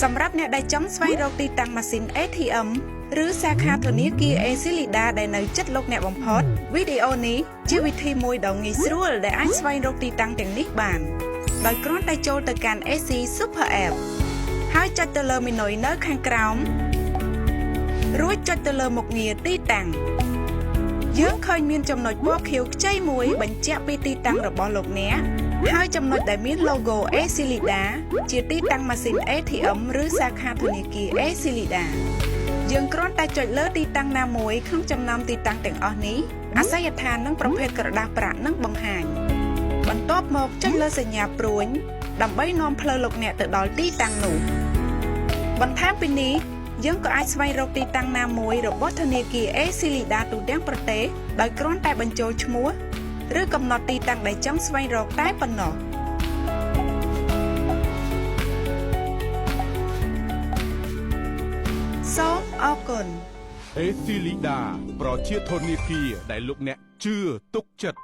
សម្រាប់អ្នកដែលចង់ស្វែងរកទីតាំងម៉ាស៊ីន ATM ឬសាខាធនាគារ Acilida ដែលនៅជិតលោកអ្នកបំផុតវីដេអូនេះជាវិធីមួយដ៏ងាយស្រួលដែលអាចស្វែងរកទីតាំងទាំងនេះបានដោយគ្រាន់តែចូលទៅកាន់ AC Super App ហើយចុចទៅលើមេនុយនៅខាងក្រោមរួចចុចទៅលើមុខងារទីតាំងយើងឃើញមានចំណុចពណ៌ខៀវខ្ចីមួយបញ្ជាក់ពីទីតាំងរបស់លោកអ្នកហើយចំណុចដែលមាន logo Acilida ជាទីតាំងម៉ាស៊ីន ATM ឬសាខាធនាគារ Acilida យើងគ្រាន់តែចុចលើទីតាំងណាមួយក្នុងចំណោមទីតាំងទាំងអស់នេះអាសយដ្ឋាននិងប្រភេទក្រដាសប្រាក់នឹងបង្ហាញបន្ទាប់មកចុចលើសញ្ញាព្រួញដើម្បីនាំផ្លូវលោកអ្នកទៅដល់ទីតាំងនោះបន្ថែមពីនេះយើងក៏អាចស្វែងរកទីតាំងណាមួយរបស់ធនាគារ Acilida ទូទាំងប្រទេសដោយគ្រាន់តែបញ្ចូលឈ្មោះឬកំណត់ទីតាំងដែលចង់ស្វែងរកតែប៉ុណ្ណោះសូមអរគុណ Acilida ប្រជាធនាគារដែលលោកអ្នកជឿទុកចិត្ត